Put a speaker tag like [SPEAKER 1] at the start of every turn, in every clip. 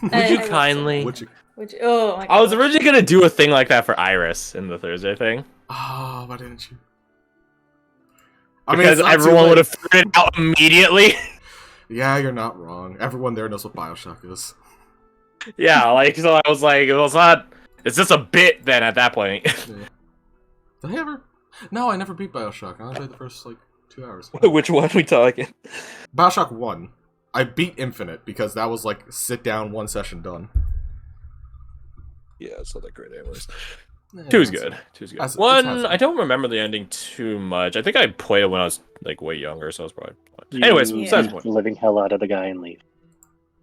[SPEAKER 1] Would you kindly?
[SPEAKER 2] Oh my God.
[SPEAKER 1] I was originally gonna do a thing like that for Iris in the Thursday thing.
[SPEAKER 3] Oh, why didn't you?
[SPEAKER 1] Because everyone would have figured it out immediately.
[SPEAKER 3] Yeah, you're not wrong. Everyone there knows what Bioshock is.
[SPEAKER 1] Yeah, like, so I was like, well, it's just a bit then at that point.
[SPEAKER 3] Yeah. Did I ever? No, I never beat Bioshock. I only played the first, 2 hours.
[SPEAKER 1] Which one we talking?
[SPEAKER 3] Bioshock 1. I beat Infinite because that was, sit down, 1 session done.
[SPEAKER 1] Yeah, it's not that great anyways.
[SPEAKER 3] Yeah,
[SPEAKER 1] 2's good. 2's good.
[SPEAKER 3] It's
[SPEAKER 1] 1, I don't remember the ending too much. I think I played it when I was, way younger, so I was probably... Anyways, besides the point.
[SPEAKER 4] Living hell out of the guy and leave.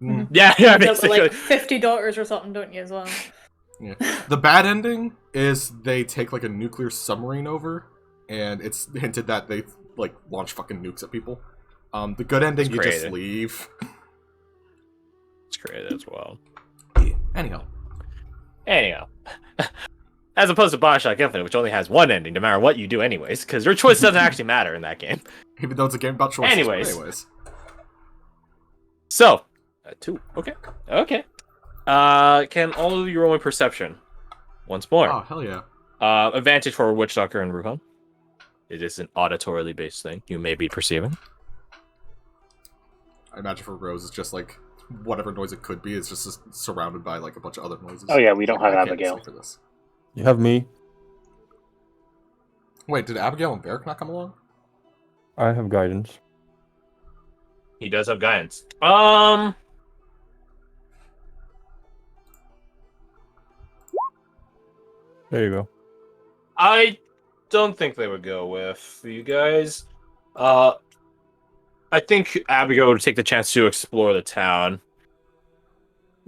[SPEAKER 3] Mm.
[SPEAKER 1] Yeah, basically.
[SPEAKER 2] Like 50 daughters or something, don't you, as well?
[SPEAKER 3] Yeah. The bad ending is they take, a nuclear submarine over, and it's hinted that they, launch fucking nukes at people. The good ending, you just leave.
[SPEAKER 1] It's created as well.
[SPEAKER 3] Yeah. Anyhow.
[SPEAKER 1] As opposed to Bioshock Infinite, which only has one ending, no matter what you do anyways, because your choice doesn't actually matter in that game.
[SPEAKER 3] Even though it's a game about choices. Anyways.
[SPEAKER 1] So, 2. Okay. Can all of you roll my perception? Once more.
[SPEAKER 3] Oh, hell yeah.
[SPEAKER 1] Advantage for Witch Doctor and Ruhan. It is an auditorily based thing you may be perceiving.
[SPEAKER 3] I imagine for Rose, it's just whatever noise it could be, it's just surrounded by a bunch of other noises.
[SPEAKER 4] Oh yeah, we don't have Abigail.
[SPEAKER 3] For this.
[SPEAKER 5] You have me.
[SPEAKER 3] Wait, did Abigail and Varric not come along?
[SPEAKER 5] I have guidance.
[SPEAKER 1] He does have guidance.
[SPEAKER 5] There you go.
[SPEAKER 1] I don't think they would go with you guys. I think Abigail would take the chance to explore the town.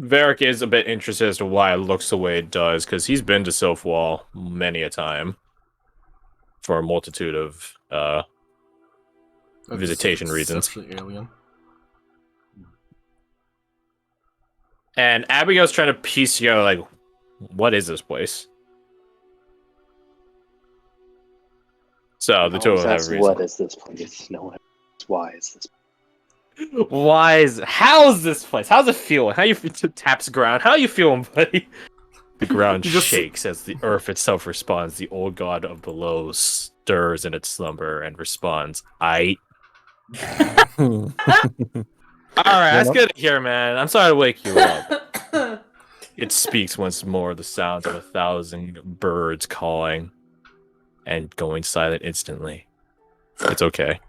[SPEAKER 1] Varric is a bit interested as to why it looks the way it does, because he's been to Sylphwall many a time for a multitude of visitation reasons.
[SPEAKER 3] Alien.
[SPEAKER 1] And Abigail's trying to piece together, what is this place? So the two of them have reason.
[SPEAKER 4] What is this place? No one. Why is this?
[SPEAKER 1] How's this place? How's it feeling? How you taps ground? How you feeling, buddy? The ground shakes as the earth itself responds. The old god of below stirs in its slumber and responds, All right, that's good to hear, man. I'm sorry to wake you up. It speaks once more, the sounds of 1,000 birds calling and going silent instantly. It's okay.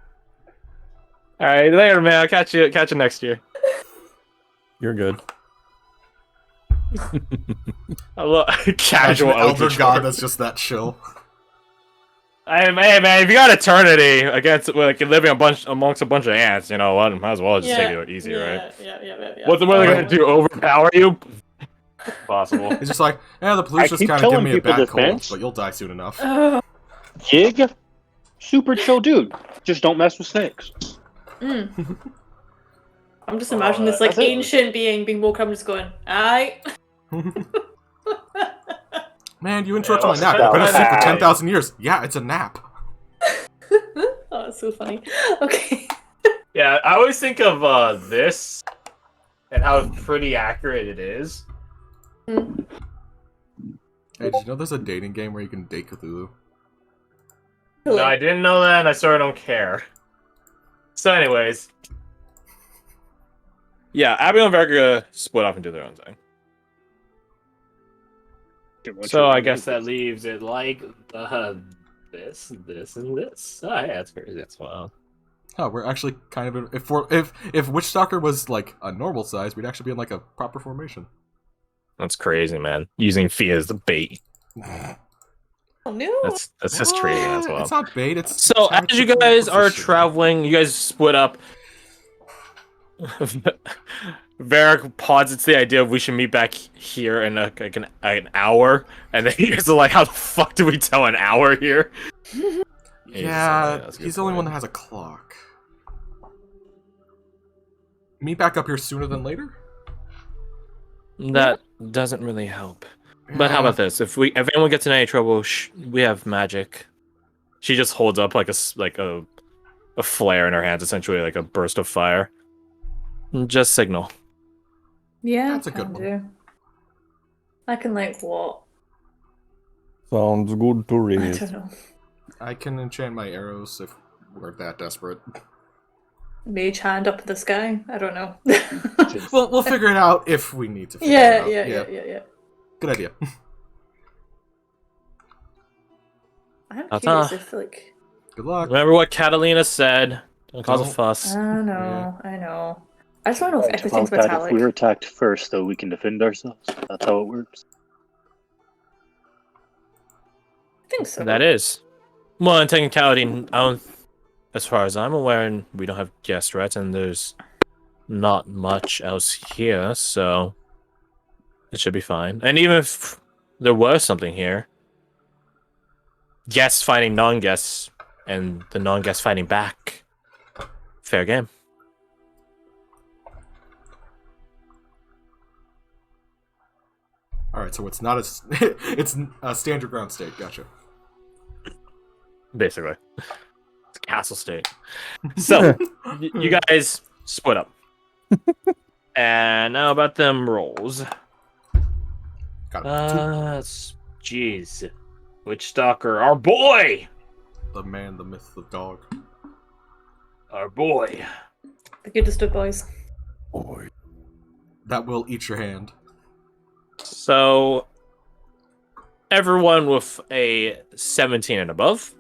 [SPEAKER 1] All right, later, man. I'll catch you next year.
[SPEAKER 5] You're good.
[SPEAKER 1] I love casual
[SPEAKER 3] elder god that's just that chill.
[SPEAKER 1] Hey man, if you got eternity against living amongst a bunch of ants, you know what? Might as well just take it easy, right?
[SPEAKER 2] Yeah.
[SPEAKER 1] What are they gonna do? Overpower you? Possible.
[SPEAKER 3] It's just the police just kind of give me a bad cold, but you'll die soon enough.
[SPEAKER 4] Gig, super chill dude. Just don't mess with snakes.
[SPEAKER 2] I'm just imagining this ancient being woke up and just going, aye.
[SPEAKER 3] Man, you interrupted my nap. I've been asleep for 10,000 years. Yeah, it's a nap.
[SPEAKER 2] Oh, that's so funny. Okay.
[SPEAKER 1] Yeah, I always think of this and how pretty accurate it is.
[SPEAKER 2] Mm.
[SPEAKER 3] Hey, did you know there's a dating game where you can date Cthulhu?
[SPEAKER 1] No, I didn't know that, and I sort of don't care. So, anyways. Yeah, Abigail and Varric split off and do their own thing. So, I guess that leaves it this, and this. Oh, yeah, that's crazy. That's wild.
[SPEAKER 3] Oh, we're actually kind of if Witch Stalker was a normal size, we'd actually be in a proper formation.
[SPEAKER 1] That's crazy, man. Using Fia as the bait.
[SPEAKER 2] Oh, no.
[SPEAKER 1] That's just trading as well.
[SPEAKER 3] It's not bait. It's
[SPEAKER 1] so as you guys are traveling, you guys split up. Varric posits the idea of we should meet back here in an hour, and then you guys are like, "How the fuck do we tell an hour here?"
[SPEAKER 3] Yeah, he's the only one that has a clock. Meet back up here sooner than later?
[SPEAKER 1] That doesn't really help. But how about this? If anyone gets in any trouble, we have magic. She just holds up like a flare in her hands, essentially like a burst of fire. Just signal.
[SPEAKER 2] Yeah,
[SPEAKER 3] That's a good
[SPEAKER 2] can
[SPEAKER 3] one.
[SPEAKER 2] do. I can like what?
[SPEAKER 5] Sounds good to
[SPEAKER 2] I
[SPEAKER 5] read.
[SPEAKER 2] don't know.
[SPEAKER 3] I can enchant my arrows if we're that desperate.
[SPEAKER 2] Mage hand up in the sky. I don't know.
[SPEAKER 3] We'll figure it out if we need to. Figure
[SPEAKER 2] yeah,
[SPEAKER 3] it out.
[SPEAKER 2] yeah.
[SPEAKER 3] Good idea.
[SPEAKER 2] I'm
[SPEAKER 1] Ta-ta.
[SPEAKER 2] curious if like.
[SPEAKER 3] Good luck.
[SPEAKER 1] Remember what Catalina said. Don't cause a
[SPEAKER 3] Don't-
[SPEAKER 1] fuss.
[SPEAKER 2] I know. I just want to know if
[SPEAKER 4] Right
[SPEAKER 2] everything's
[SPEAKER 4] about that,
[SPEAKER 2] metallic.
[SPEAKER 4] if we're attacked first, though, we can defend ourselves. That's how it works.
[SPEAKER 2] I think so.
[SPEAKER 1] That is. Well, in technicality, I don't, as far as I'm aware, we don't have guest rats, and there's not much else here, so it should be fine. And even if there was something here, guests fighting non-guests, and the non-guests fighting back, fair game.
[SPEAKER 3] All right, so it's not a it's a stand your ground state. Gotcha.
[SPEAKER 1] Basically, it's castle state. So you guys split up, and now about them rolls.
[SPEAKER 3] Got it.
[SPEAKER 1] Jeez, Witch Stalker, our boy,
[SPEAKER 3] The man, the myth, the dog.
[SPEAKER 1] our boy.
[SPEAKER 2] The goodest of boys.
[SPEAKER 5] Boy.
[SPEAKER 3] That will eat your hand.
[SPEAKER 1] So everyone with a 17 and above.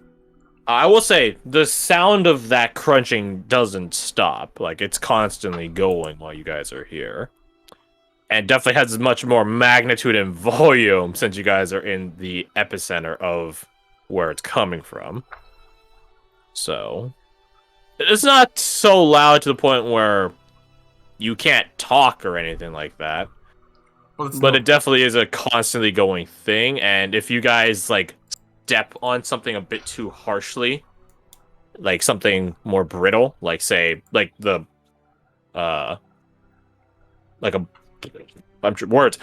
[SPEAKER 1] I will say the sound of that crunching doesn't stop. Like, it's constantly going while you guys are here. And definitely has much more magnitude and volume since you guys are in the epicenter of where it's coming from. So it's not so loud to the point where you can't talk or anything like that. But it definitely is a constantly going thing, and if you guys like step on something a bit too harshly, like something more brittle, like say like the like a words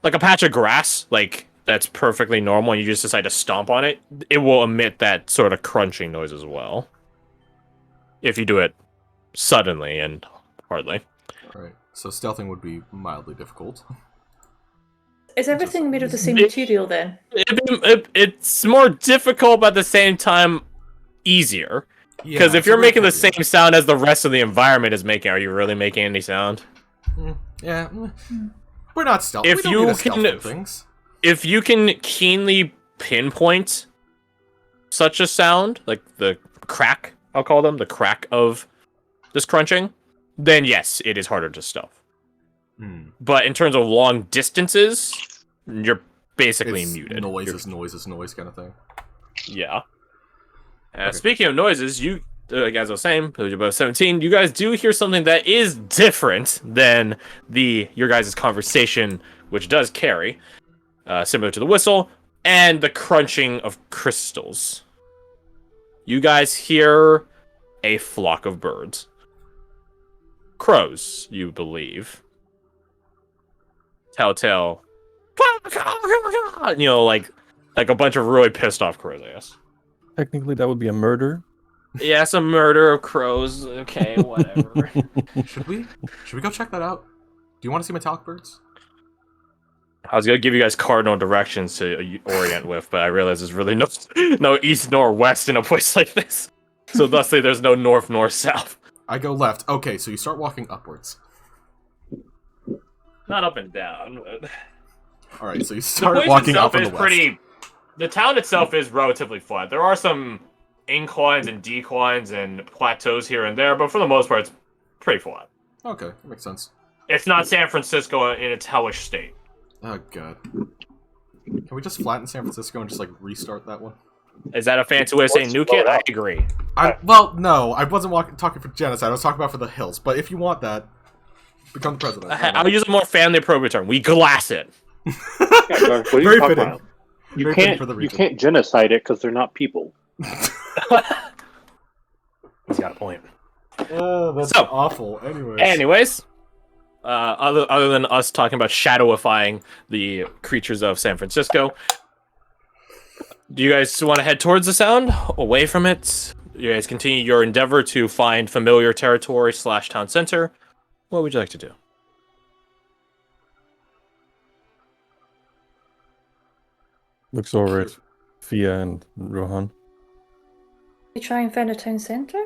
[SPEAKER 1] like a patch of grass, like that's perfectly normal, and you just decide to stomp on it, it will emit that sort of crunching noise as well. If you do it suddenly and hardly.
[SPEAKER 3] Right. So stealthing would be mildly difficult.
[SPEAKER 2] Is everything made of the same material then?
[SPEAKER 1] It's more difficult, but at the same time, easier. Because
[SPEAKER 3] Yeah,
[SPEAKER 1] if you're
[SPEAKER 3] it's a
[SPEAKER 1] making the
[SPEAKER 3] red
[SPEAKER 1] same sound as the rest of the environment is making, are you really making any sound?
[SPEAKER 3] Yeah. We're not stealth.
[SPEAKER 1] If
[SPEAKER 3] we don't
[SPEAKER 1] you
[SPEAKER 3] need to stealth
[SPEAKER 1] can-
[SPEAKER 3] things.
[SPEAKER 1] If you can keenly pinpoint such a sound, like the crack, I'll call them, the crack of this crunching, then yes, it is harder to stealth. But in terms of long distances, you're basically
[SPEAKER 3] It's
[SPEAKER 1] muted.
[SPEAKER 3] noise kind of thing.
[SPEAKER 1] Yeah.
[SPEAKER 3] Okay.
[SPEAKER 1] Speaking of noises, you, like as I was saying, about 17, you guys do hear something that is different than your guys' conversation, which does carry, similar to the whistle, and the crunching of crystals. You guys hear a flock of birds. Crows, you believe. Telltale. You know, like a bunch of really pissed off crows, I guess.
[SPEAKER 5] Technically, that would be a murder.
[SPEAKER 1] Yeah, some murder of crows. Okay, whatever.
[SPEAKER 3] Should we go check that out? Do you want to see metallic birds?
[SPEAKER 1] I was gonna give you guys cardinal directions to orient with, but I realize there's really no east nor west in a place like this. So thusly, there's no north nor south.
[SPEAKER 3] I go left. Okay, so you start walking upwards.
[SPEAKER 1] Not up and down. But...
[SPEAKER 3] All right, so you
[SPEAKER 1] The
[SPEAKER 3] start
[SPEAKER 1] place
[SPEAKER 3] walking
[SPEAKER 1] itself
[SPEAKER 3] up on
[SPEAKER 1] is
[SPEAKER 3] the west.
[SPEAKER 1] pretty. The town itself is relatively flat. There are some inclines and declines and plateaus here and there, but for the most part, it's pretty flat.
[SPEAKER 3] Okay, that makes sense.
[SPEAKER 1] It's not San Francisco in its hellish state.
[SPEAKER 3] Oh god. Can we just flatten San Francisco and just like restart that one?
[SPEAKER 1] Is that a fancy way of saying nuke it? I agree.
[SPEAKER 3] Well, no, I wasn't talking for genocide. I was talking about for the hills. But if you want that, become the president.
[SPEAKER 1] I'll use a more family appropriate term. We glass it.
[SPEAKER 4] What are you
[SPEAKER 3] Very
[SPEAKER 4] talking
[SPEAKER 3] fitting.
[SPEAKER 4] about? You
[SPEAKER 3] Very
[SPEAKER 4] can't
[SPEAKER 3] fitting for the
[SPEAKER 4] you
[SPEAKER 3] region.
[SPEAKER 4] can't genocide it because they're not people.
[SPEAKER 1] He's got a point.
[SPEAKER 3] Oh, that's
[SPEAKER 1] So,
[SPEAKER 3] awful.
[SPEAKER 1] Anyways, other than us talking about shadowifying the creatures of San Francisco, do you guys want to head towards the sound? Away from it? You guys continue your endeavor to find familiar territory / town center? What would you like to do?
[SPEAKER 5] Looks over at Fia and Rohan.
[SPEAKER 2] We try and find a town centre?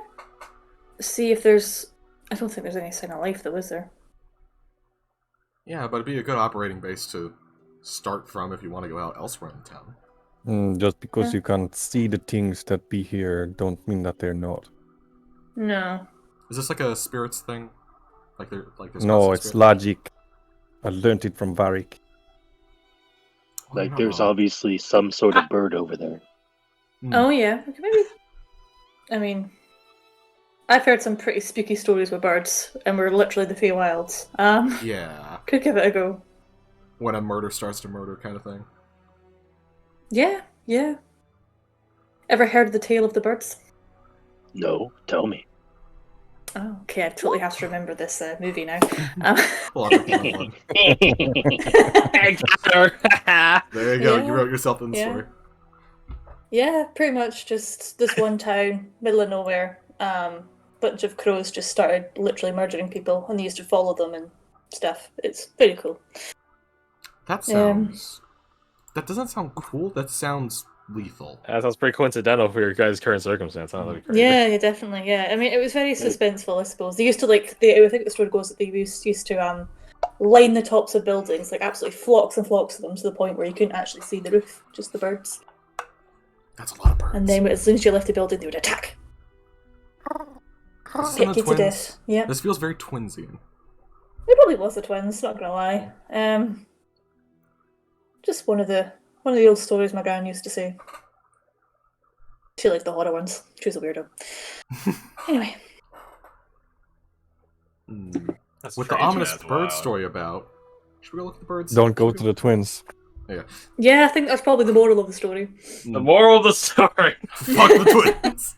[SPEAKER 2] See if there's... I don't think there's any sign of life though, is there?
[SPEAKER 3] Yeah, but it'd be a good operating base to start from if you want to go out elsewhere in the town.
[SPEAKER 5] Just because you can't see the things that be here, don't mean that they're not.
[SPEAKER 2] No.
[SPEAKER 3] Is this like a spirits thing? There's
[SPEAKER 5] No, it's logic. I learned it from Varric.
[SPEAKER 4] Like, there's obviously some sort of bird over there.
[SPEAKER 2] Oh yeah, okay, maybe. I mean, I've heard some pretty spooky stories with birds, and we're literally the Feywilds.
[SPEAKER 3] Yeah.
[SPEAKER 2] Could give it a go.
[SPEAKER 3] When a murder starts to murder kind of thing.
[SPEAKER 2] Yeah, yeah. Ever heard the tale of the birds?
[SPEAKER 4] No, tell me.
[SPEAKER 2] Oh, okay, I totally have to remember this movie now.
[SPEAKER 3] Pull out the phone. There you go.
[SPEAKER 2] Yeah.
[SPEAKER 3] You wrote yourself in the
[SPEAKER 2] Yeah.
[SPEAKER 3] story.
[SPEAKER 2] Yeah, pretty much just this one town, middle of nowhere. Bunch of crows just started literally murdering people, and they used to follow them and stuff. It's pretty cool.
[SPEAKER 3] That sounds... That doesn't sound cool. That sounds lethal.
[SPEAKER 1] That sounds pretty coincidental for your guys' current circumstance. That'd be crazy.
[SPEAKER 2] Yeah, definitely. Yeah, I mean, it was very suspenseful, I suppose. They used to I think the story goes that they used to line the tops of buildings, like absolutely flocks and flocks of them, to the point where you couldn't actually see the roof, just the birds.
[SPEAKER 3] That's a lot of birds.
[SPEAKER 2] And then as soon as you left the building, they would attack.
[SPEAKER 3] This is in
[SPEAKER 2] Pick
[SPEAKER 3] the
[SPEAKER 2] you to
[SPEAKER 3] twins.
[SPEAKER 2] death. Yeah.
[SPEAKER 3] This feels very twinsian.
[SPEAKER 2] It probably was the twins, not gonna lie. Just one of the old stories my gran used to say. She liked the horror ones. She was a weirdo. Anyway.
[SPEAKER 1] That's
[SPEAKER 3] With the
[SPEAKER 1] strange,
[SPEAKER 3] ominous
[SPEAKER 1] that's
[SPEAKER 3] bird
[SPEAKER 1] wild.
[SPEAKER 3] story about... Should we go look at the birds?
[SPEAKER 5] Don't go to the twins.
[SPEAKER 2] Yeah, I think that's probably the moral of the story.
[SPEAKER 1] The moral of the story.
[SPEAKER 3] Fuck the twins!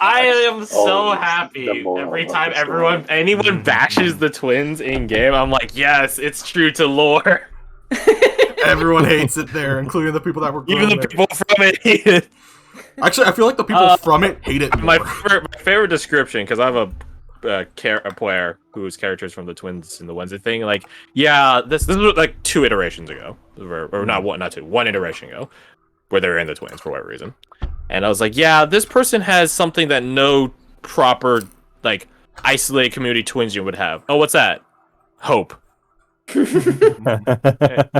[SPEAKER 1] I am so
[SPEAKER 4] Oh,
[SPEAKER 1] happy
[SPEAKER 4] the moral
[SPEAKER 1] every
[SPEAKER 4] of
[SPEAKER 1] time
[SPEAKER 4] the story.
[SPEAKER 1] anyone bashes the twins in game. I'm like, yes, it's true to lore.
[SPEAKER 3] Everyone hates it there, including the people that were
[SPEAKER 1] Even the
[SPEAKER 3] there.
[SPEAKER 1] people from it hate it.
[SPEAKER 3] Actually, I feel like the people from it hate it more.
[SPEAKER 1] My favorite description, because I have a player whose characters from the twins in the Wednesday thing. Like, yeah, this was like 2 iterations ago, or not two, 1 iteration ago, where they're in the twins for whatever reason. And I was like, yeah, this person has something that no proper like isolated community twins you would have. Oh, what's that? Hope. And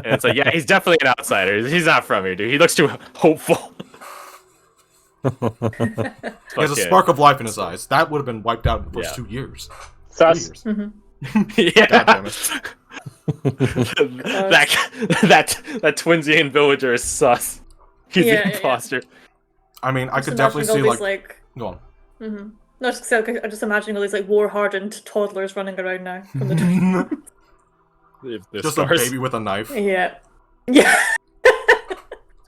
[SPEAKER 1] it's like, yeah, he's definitely an outsider. He's not from here, dude. He looks too hopeful.
[SPEAKER 3] He has a spark of life in his eyes. That would have been wiped out in the first 2 years. 3
[SPEAKER 4] Sus.
[SPEAKER 3] years.
[SPEAKER 1] Yeah.
[SPEAKER 3] God damn it.
[SPEAKER 1] that Twinsian villager is sus. He's
[SPEAKER 2] Yeah,
[SPEAKER 1] the
[SPEAKER 2] yeah.
[SPEAKER 1] imposter.
[SPEAKER 3] I mean, I
[SPEAKER 2] Just
[SPEAKER 3] could definitely see,
[SPEAKER 2] imagining all
[SPEAKER 3] like...
[SPEAKER 2] these,
[SPEAKER 3] Go on.
[SPEAKER 2] No, I'm just imagining all these like war-hardened toddlers running around now from the
[SPEAKER 3] Just a baby with a knife.
[SPEAKER 2] Yeah. Yeah.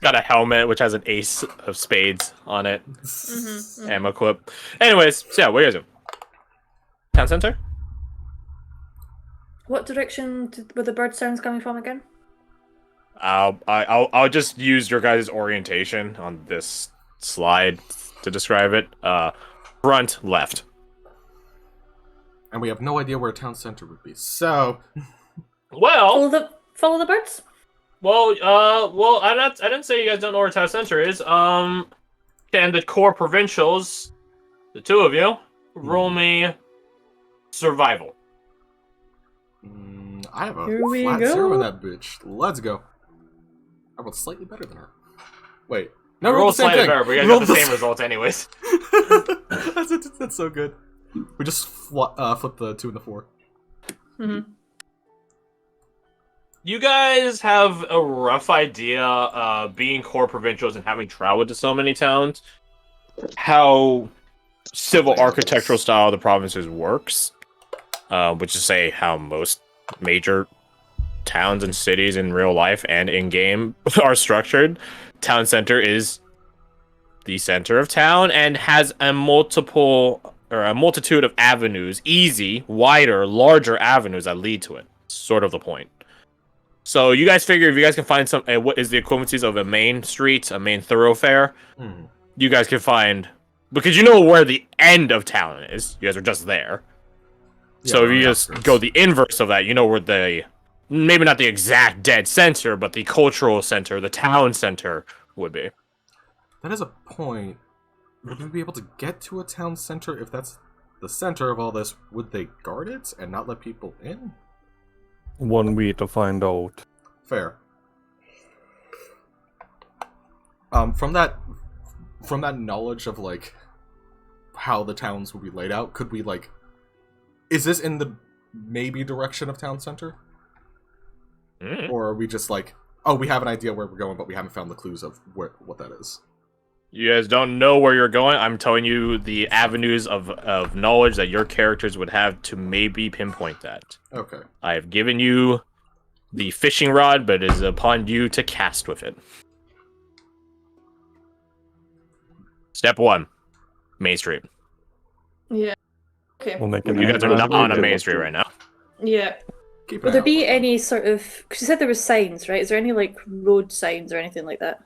[SPEAKER 1] Got a helmet which has an ace of spades on it. Ammo clip. Anyways, so yeah, where is it? Town center?
[SPEAKER 2] What direction were the bird sounds coming from again?
[SPEAKER 1] I'll just use your guys' orientation on this slide to describe it. Front left.
[SPEAKER 3] And we have no idea where a town center would be. So...
[SPEAKER 1] Well,
[SPEAKER 2] Follow the birds?
[SPEAKER 1] well, I didn't say you guys don't know where town center is. Can the core provincials, the 2 of you, roll me survival?
[SPEAKER 3] I have a
[SPEAKER 2] Here we
[SPEAKER 3] flat
[SPEAKER 2] go.
[SPEAKER 3] 0 in that bitch. Let's go. I rolled slightly better than her. Wait. No,
[SPEAKER 1] We
[SPEAKER 3] we rolled
[SPEAKER 1] rolled
[SPEAKER 3] the same
[SPEAKER 1] slightly
[SPEAKER 3] thing.
[SPEAKER 1] better, but you
[SPEAKER 3] We
[SPEAKER 1] guys
[SPEAKER 3] rolled
[SPEAKER 1] got the
[SPEAKER 3] the
[SPEAKER 1] same results anyways.
[SPEAKER 3] that's so good. We just flip the 2 and the 4.
[SPEAKER 1] You guys have a rough idea, being core provincials and having traveled to so many towns, how civil architectural style of the provinces works, which is say how most major towns and cities in real life and in game are structured. Town center is the center of town and has a multitude of avenues, easy, wider, larger avenues that lead to it. Sort of the point. So you guys figure if you guys can find some, what is the equivalencies of a main street, a main thoroughfare, you guys can find, because you know where the end of town is. You guys are just there.
[SPEAKER 3] Yeah,
[SPEAKER 1] So if
[SPEAKER 3] on
[SPEAKER 1] you
[SPEAKER 3] the
[SPEAKER 1] just
[SPEAKER 3] outskirts.
[SPEAKER 1] go the inverse of that, you know where the maybe not the exact dead center, but the cultural center, the town center would be.
[SPEAKER 3] That is a point. Would we be able to get to a town center if that's the center of all this? Would they guard it and not let people in?
[SPEAKER 5] One way to find out.
[SPEAKER 3] Fair. From that knowledge of like how the towns would be laid out, could we like? Is this in the maybe direction of town center, or are we just like, oh, we have an idea where we're going, but we haven't found the clues of what that is?
[SPEAKER 1] You guys don't know where you're going. I'm telling you the avenues of knowledge that your characters would have to maybe pinpoint that.
[SPEAKER 3] Okay.
[SPEAKER 1] I have given you the fishing rod, but it is upon you to cast with it. Step 1, Main Street.
[SPEAKER 2] Yeah. Okay.
[SPEAKER 5] We'll make it
[SPEAKER 1] You guys are not on a Main Street right now.
[SPEAKER 2] Yeah.
[SPEAKER 3] Keep
[SPEAKER 2] Would there be any sort of? Because you said there was signs, right? Is there any like road signs or anything like that?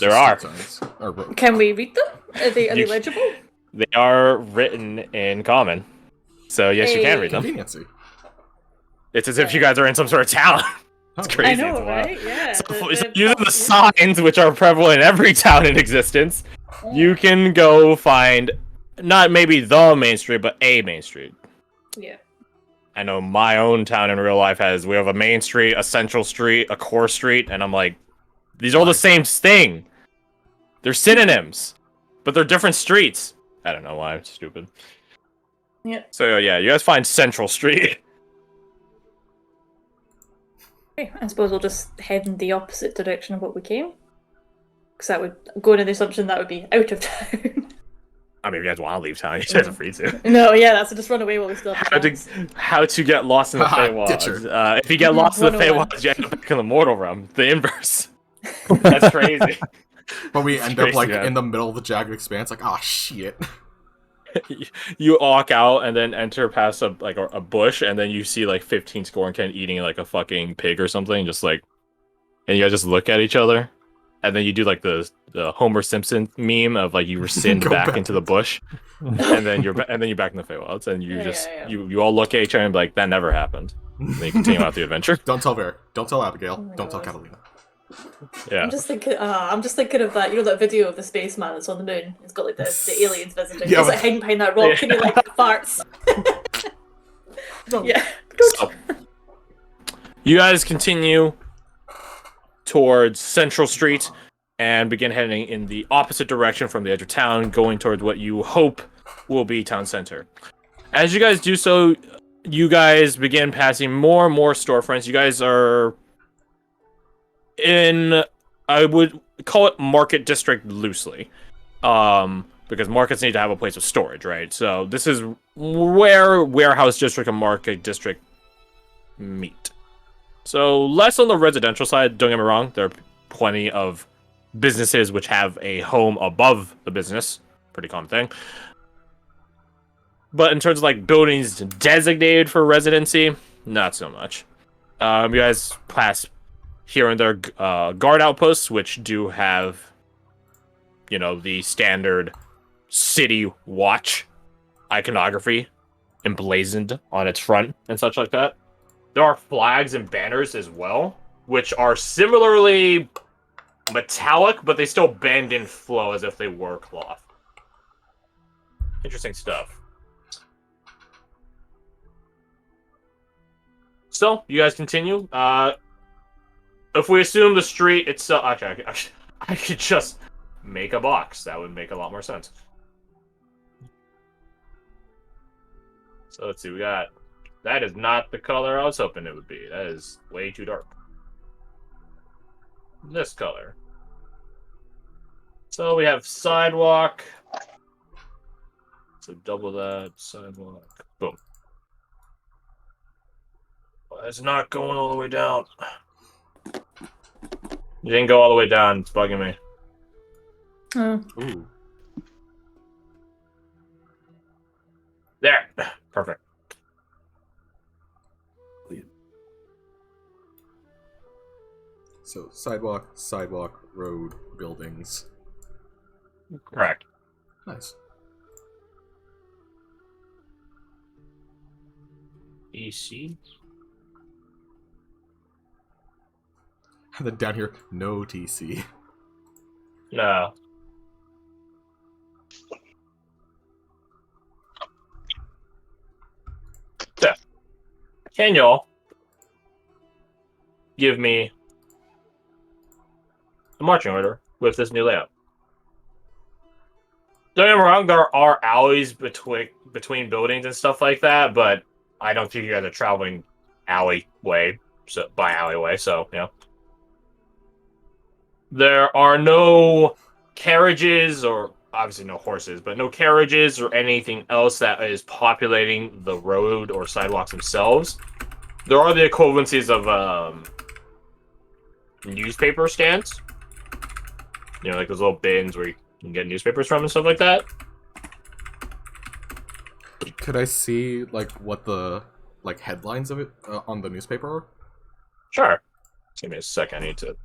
[SPEAKER 1] There are.
[SPEAKER 2] Can we read them? Are they legible?
[SPEAKER 1] They are written in common, so yes, you can read them.
[SPEAKER 3] Conveniency.
[SPEAKER 1] It's as if you guys are in some sort of town. It's crazy.
[SPEAKER 2] I know,
[SPEAKER 1] it's wild.
[SPEAKER 2] right? Yeah.
[SPEAKER 1] So using the signs, which are prevalent in every town in existence, you can go find not maybe the Main Street, but a Main Street.
[SPEAKER 2] Yeah.
[SPEAKER 1] I know my own town in real life we have a Main Street, a Central Street, a Core Street, and I'm like, these are all the same thing. They're synonyms, but they're different streets. I don't know why. I'm stupid.
[SPEAKER 2] Yeah.
[SPEAKER 1] So yeah, you guys find Central Street.
[SPEAKER 2] Okay, I suppose we'll just head in the opposite direction of what we came. Because that would go into the assumption that would be out of town.
[SPEAKER 1] I mean, if you guys want to leave town, you guys are free to.
[SPEAKER 2] No, yeah, that's just run away while we still have
[SPEAKER 1] How to get lost in the Feywilds. If you get lost in the Feywilds, you end up back in the mortal realm. The inverse. That's crazy.
[SPEAKER 3] But we end up
[SPEAKER 1] crazy,
[SPEAKER 3] like
[SPEAKER 1] man.
[SPEAKER 3] in the middle of the jagged expanse, like, ah, shit.
[SPEAKER 1] You walk out and then enter past a bush, and then you see like 15 Scorekin eating like a fucking pig or something, just like, and you guys just look at each other, and then you do like the Homer Simpson meme of like you rescind back into the bush, and then you're back in the Feywilds, and you you all look at each other and be like, that never happened. And then you continue out the adventure.
[SPEAKER 3] Don't tell Ver. Don't tell Abigail.
[SPEAKER 2] Oh
[SPEAKER 3] Don't
[SPEAKER 2] God.
[SPEAKER 3] tell Catalina.
[SPEAKER 1] Yeah.
[SPEAKER 2] I'm just thinking of that, you know, that video of the spaceman that's on the moon. It's got like the aliens visiting.
[SPEAKER 3] Yeah,
[SPEAKER 2] He's like hiding behind that rock and he like farts. Yeah.
[SPEAKER 1] So, you guys continue towards Central Street and begin heading in the opposite direction from the edge of town, going towards what you hope will be town center. As you guys do so, you guys begin passing more and more storefronts. You guys are in, I would call it market district loosely, because markets need to have a place of storage, right? So this is where warehouse district and market district meet. So less on the residential side, don't get me wrong, there are plenty of businesses which have a home above the business, pretty common thing. But in terms of like buildings designated for residency, not so much. You guys pass here and there guard outposts, which do have, you know, the standard city watch iconography emblazoned on its front and such like that. There are flags and banners as well, which are similarly metallic, but they still bend and flow as if they were cloth. Interesting stuff. So, you guys continue. If we assume the street itself... Actually, I could just make a box. That would make a lot more sense. So, let's see. We got... That is not the color I was hoping it would be. That is way too dark. This color. So, we have sidewalk. So, double that. Sidewalk. Boom. Well, it's not going all the way down. You didn't go all the way down. It's bugging me.
[SPEAKER 3] Ooh.
[SPEAKER 1] There. Perfect.
[SPEAKER 3] So sidewalk, road, buildings.
[SPEAKER 1] Correct.
[SPEAKER 3] Nice.
[SPEAKER 1] EC.
[SPEAKER 3] And then down here, no TC.
[SPEAKER 1] No. So, can y'all give me a marching order with this new layout? Don't get me wrong, there are alleys between buildings and stuff like that, but I don't think you guys are traveling alleyway, so by alleyway, so you know. There are no carriages, or obviously no horses, but no carriages or anything else that is populating the road or sidewalks themselves. There are the equivalencies of newspaper stands. You know, like those little bins where you can get newspapers from and stuff like that.
[SPEAKER 3] Could I see like what the headlines of it on the newspaper are?
[SPEAKER 1] Sure. Just give me a second. I need to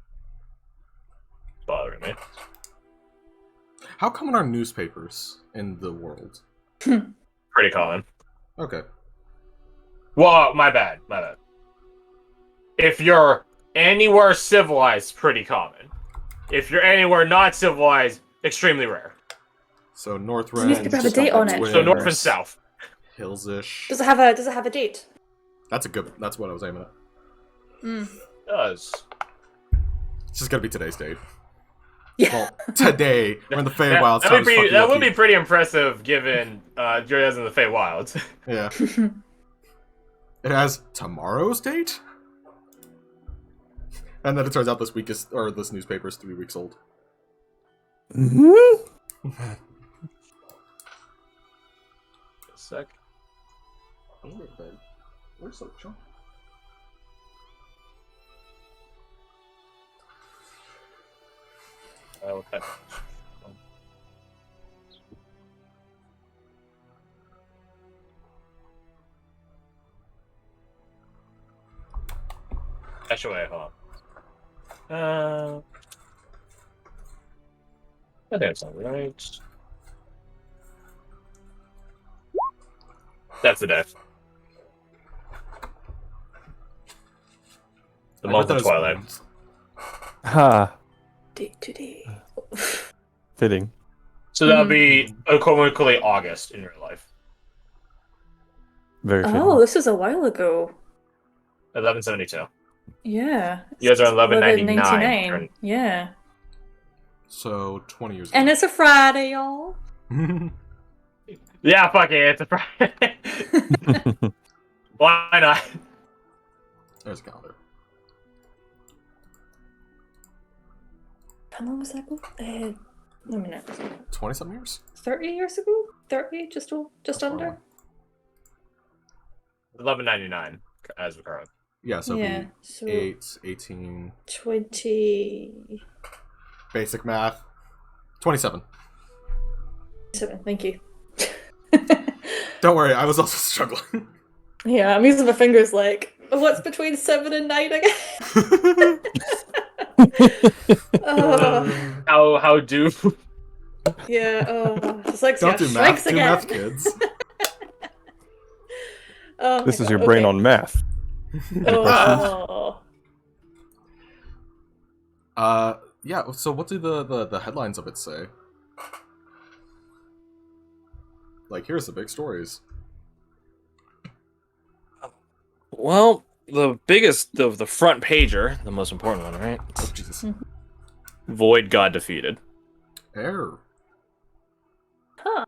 [SPEAKER 1] bother me.
[SPEAKER 3] How common are newspapers in the world?
[SPEAKER 1] Pretty common.
[SPEAKER 3] Okay.
[SPEAKER 1] Well, my bad. If you're anywhere civilized, pretty common. If you're anywhere not civilized, extremely rare.
[SPEAKER 3] So North
[SPEAKER 2] Does the newspaper have a date on it?
[SPEAKER 1] So north and south.
[SPEAKER 3] Hillsish.
[SPEAKER 2] Does it have a date?
[SPEAKER 3] That's what I was aiming at.
[SPEAKER 2] Mm.
[SPEAKER 1] It does.
[SPEAKER 3] It's just gotta be today's date.
[SPEAKER 2] Yeah.
[SPEAKER 3] Well, today, we're in the Feywilds.
[SPEAKER 1] That would be pretty impressive given you're guys in the Feywilds.
[SPEAKER 3] Yeah. It has tomorrow's date? And then it turns out this newspaper is 3 weeks old.
[SPEAKER 5] Mm-hmm.
[SPEAKER 1] A sec.
[SPEAKER 3] Where's Social?
[SPEAKER 1] Okay. Actually, hold on. I think that's all right. That's the day. The month of Twilight.
[SPEAKER 5] Ha.
[SPEAKER 2] Day to day.
[SPEAKER 5] Fitting.
[SPEAKER 1] So that'll be equivalently August in real life.
[SPEAKER 5] Very fitting.
[SPEAKER 2] Oh, this is a while ago.
[SPEAKER 1] 1172.
[SPEAKER 2] Yeah.
[SPEAKER 1] You guys are 1199.
[SPEAKER 2] 1199. Yeah.
[SPEAKER 3] So 20 years
[SPEAKER 2] And it's a Friday, y'all.
[SPEAKER 1] Yeah, fuck it, it's a Friday. Why not?
[SPEAKER 3] There's a calendar.
[SPEAKER 2] How long was that ago? A minute.
[SPEAKER 3] 20-something years?
[SPEAKER 2] 30 years ago? 30? Just under?
[SPEAKER 1] 1199 as of current.
[SPEAKER 3] Yeah, so
[SPEAKER 2] Yeah,
[SPEAKER 3] it'd be
[SPEAKER 2] so
[SPEAKER 3] 8, 18...
[SPEAKER 2] 20...
[SPEAKER 3] Basic math. 27.
[SPEAKER 2] 7, thank you.
[SPEAKER 3] Don't worry, I was also struggling.
[SPEAKER 2] Yeah, I'm using my fingers like, what's between 7 and 9 again?
[SPEAKER 1] How do?
[SPEAKER 2] Yeah, dyslexia
[SPEAKER 3] Don't do math,
[SPEAKER 2] strikes
[SPEAKER 3] do
[SPEAKER 2] again.
[SPEAKER 3] math, kids.
[SPEAKER 2] Oh
[SPEAKER 5] This
[SPEAKER 2] my
[SPEAKER 5] is
[SPEAKER 2] God,
[SPEAKER 5] your brain
[SPEAKER 2] okay.
[SPEAKER 5] on math.
[SPEAKER 2] Oh.
[SPEAKER 3] Yeah, so what do the headlines of it say? Like, here's the big stories.
[SPEAKER 1] Well, the biggest, the front pager, the most important one, right?
[SPEAKER 3] Oh, Jesus.
[SPEAKER 1] Void got defeated.
[SPEAKER 3] Error.
[SPEAKER 2] Huh.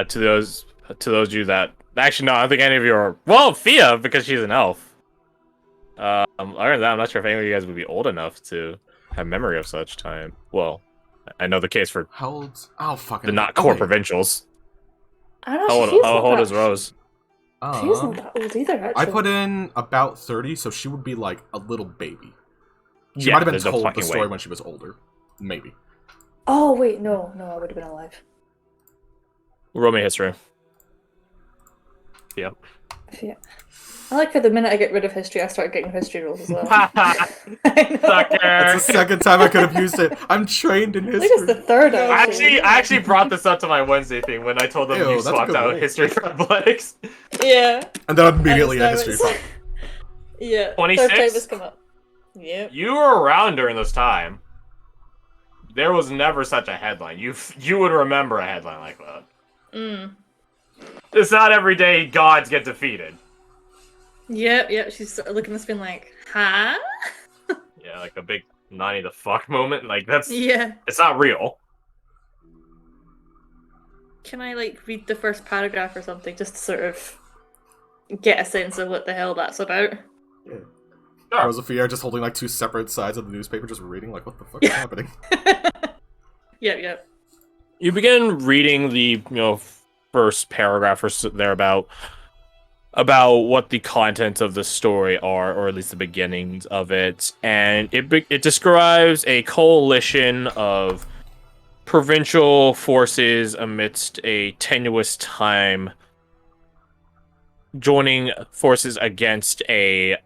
[SPEAKER 1] To those of you that actually no, I don't think any of you are. Well, Fia because she's an elf. Other than that, I'm not sure if any of you guys would be old enough to have memory of such time. Well, I know the case for
[SPEAKER 3] How old? Oh, fucking.
[SPEAKER 1] the not core
[SPEAKER 3] wait.
[SPEAKER 1] provincials.
[SPEAKER 2] I don't know,
[SPEAKER 1] How old is Rose?
[SPEAKER 2] She's not that old either, actually.
[SPEAKER 3] I put in about 30, so she would be like a little baby. She
[SPEAKER 1] Yeah,
[SPEAKER 3] might have been
[SPEAKER 1] there's no
[SPEAKER 3] told the
[SPEAKER 1] fucking
[SPEAKER 3] story
[SPEAKER 1] way.
[SPEAKER 3] when she was older. Maybe.
[SPEAKER 2] Oh, wait, no, I would have been alive.
[SPEAKER 1] Roll me history. Yeah.
[SPEAKER 2] Yeah. I like how the minute I get rid of history, I start getting history rolls as well.
[SPEAKER 1] Sucker.
[SPEAKER 3] That's the second time I could have used it. I'm trained in
[SPEAKER 2] I think it's
[SPEAKER 3] history.
[SPEAKER 2] the third,
[SPEAKER 1] I
[SPEAKER 2] actually.
[SPEAKER 1] actually brought this up to my Wednesday thing when I told them
[SPEAKER 3] Ew,
[SPEAKER 1] you
[SPEAKER 3] that's a
[SPEAKER 1] swapped
[SPEAKER 3] good
[SPEAKER 1] out
[SPEAKER 3] roll.
[SPEAKER 1] history for athletics.
[SPEAKER 2] Yeah.
[SPEAKER 3] And then immediately a
[SPEAKER 2] And so
[SPEAKER 3] history
[SPEAKER 2] it's-
[SPEAKER 3] file.
[SPEAKER 2] Yeah.
[SPEAKER 1] 26?
[SPEAKER 2] Third time it's come up. Yep.
[SPEAKER 1] You were around during this time. There was never such a headline. You would remember a headline like that.
[SPEAKER 2] Mm.
[SPEAKER 1] It's not every day gods get defeated.
[SPEAKER 2] Yep. She's sort of looking at this being like, huh?
[SPEAKER 1] Yeah, like a big Nani the fuck moment. Like, that's...
[SPEAKER 2] Yeah.
[SPEAKER 1] It's not real.
[SPEAKER 2] Can I, like, read the first paragraph or something just to sort of get a sense of what the hell that's about?
[SPEAKER 3] Yeah.
[SPEAKER 1] Sure.
[SPEAKER 3] Josephia just holding like two separate sides of the newspaper, just reading like, what the fuck is happening?
[SPEAKER 2] Yep.
[SPEAKER 1] You begin reading the, first paragraph or so thereabout about what the contents of the story are, or at least the beginnings of it, and it describes a coalition of provincial forces amidst a tenuous time joining forces against a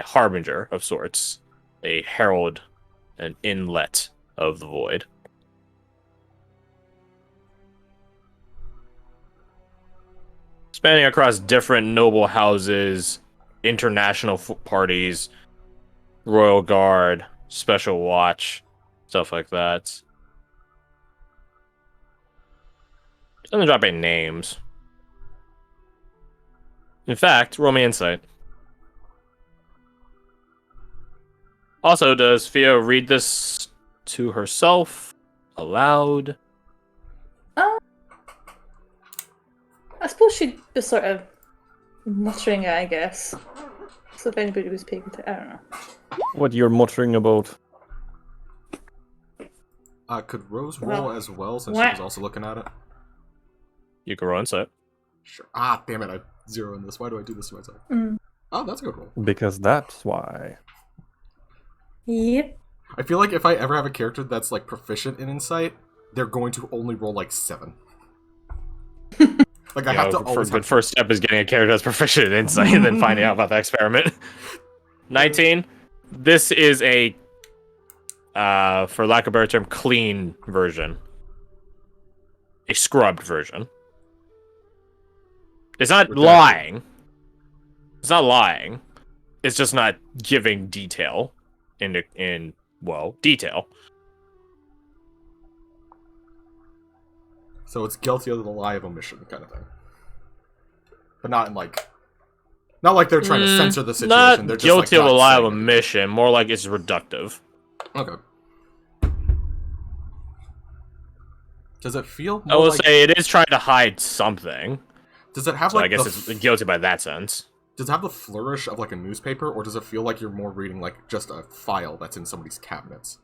[SPEAKER 1] harbinger of sorts, a herald, an inlet of the void. Spanning across different noble houses, international parties, royal guard, special watch, stuff like that. Doesn't drop any names. In fact, roll me insight. Also, does Fia read this to herself, aloud?
[SPEAKER 2] I suppose she'd be sort of muttering it, I guess. So if anybody was paying attention, I don't know.
[SPEAKER 5] What you're muttering about?
[SPEAKER 3] Could Rose roll as well, since she was also looking at it?
[SPEAKER 1] You can roll insight.
[SPEAKER 3] Sure. Ah, damn it, I zero in this. Why do I do this to myself? Oh, that's a good roll.
[SPEAKER 5] Because that's why.
[SPEAKER 2] Yep.
[SPEAKER 3] I feel like if I ever have a character that's like proficient in insight, they're going to only roll like 7. Like I have to always.
[SPEAKER 1] The first step is getting a character that's proficient in insight, and then finding out about the experiment. 19. This is a, for lack of a better term, clean version. A scrubbed version. It's not lying. It's not lying. It's just not giving detail in detail.
[SPEAKER 3] So it's guilty of the lie of omission kind of thing. But not in not like they're trying to censor the situation.
[SPEAKER 1] Not
[SPEAKER 3] They're just
[SPEAKER 1] guilty
[SPEAKER 3] like,
[SPEAKER 1] of a
[SPEAKER 3] not
[SPEAKER 1] lie of
[SPEAKER 3] saying anything.
[SPEAKER 1] omission, more like it's reductive.
[SPEAKER 3] Okay. Does it feel
[SPEAKER 1] I
[SPEAKER 3] more
[SPEAKER 1] will
[SPEAKER 3] like,
[SPEAKER 1] say it is trying to hide something.
[SPEAKER 3] does it have
[SPEAKER 1] So
[SPEAKER 3] like
[SPEAKER 1] I guess
[SPEAKER 3] the
[SPEAKER 1] it's guilty by that sense.
[SPEAKER 3] does it have the flourish of like a newspaper, or does it feel like you're more reading like just a file that's in somebody's cabinets?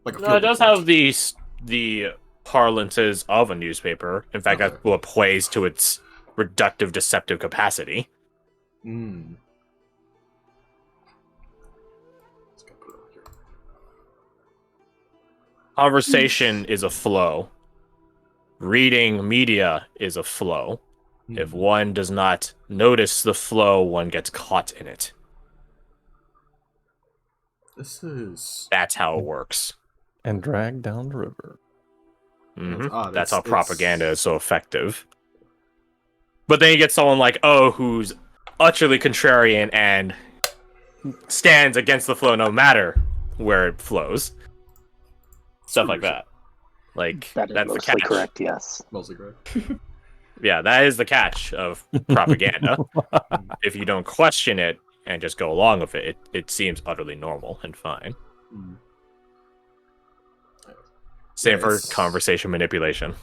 [SPEAKER 3] Like a
[SPEAKER 1] No,
[SPEAKER 3] field
[SPEAKER 1] it does
[SPEAKER 3] report?
[SPEAKER 1] have the parlances of a newspaper. In fact,
[SPEAKER 3] Okay.
[SPEAKER 1] that's what plays to its reductive, deceptive capacity.
[SPEAKER 3] Mm. Just gonna put it over here.
[SPEAKER 1] Conversation is a flow. Reading media is a flow. If one does not notice the flow, one gets caught in it.
[SPEAKER 3] This is
[SPEAKER 1] That's how it works.
[SPEAKER 5] And drag down the river.
[SPEAKER 1] Mhm.
[SPEAKER 3] odd.
[SPEAKER 1] That's how
[SPEAKER 3] It's-
[SPEAKER 1] propaganda is so effective. But then you get someone like who's utterly contrarian and stands against the flow no matter where it flows. Stuff like that. Like,
[SPEAKER 4] That is
[SPEAKER 1] that's the
[SPEAKER 4] mostly
[SPEAKER 1] catch.
[SPEAKER 4] correct, yes.
[SPEAKER 3] mostly great.
[SPEAKER 1] Yeah, that is the catch of propaganda. If you don't question it and just go along with it, it seems utterly normal and fine.
[SPEAKER 3] Mm.
[SPEAKER 1] Same
[SPEAKER 3] Yeah,
[SPEAKER 1] for
[SPEAKER 3] it's-
[SPEAKER 1] conversation manipulation.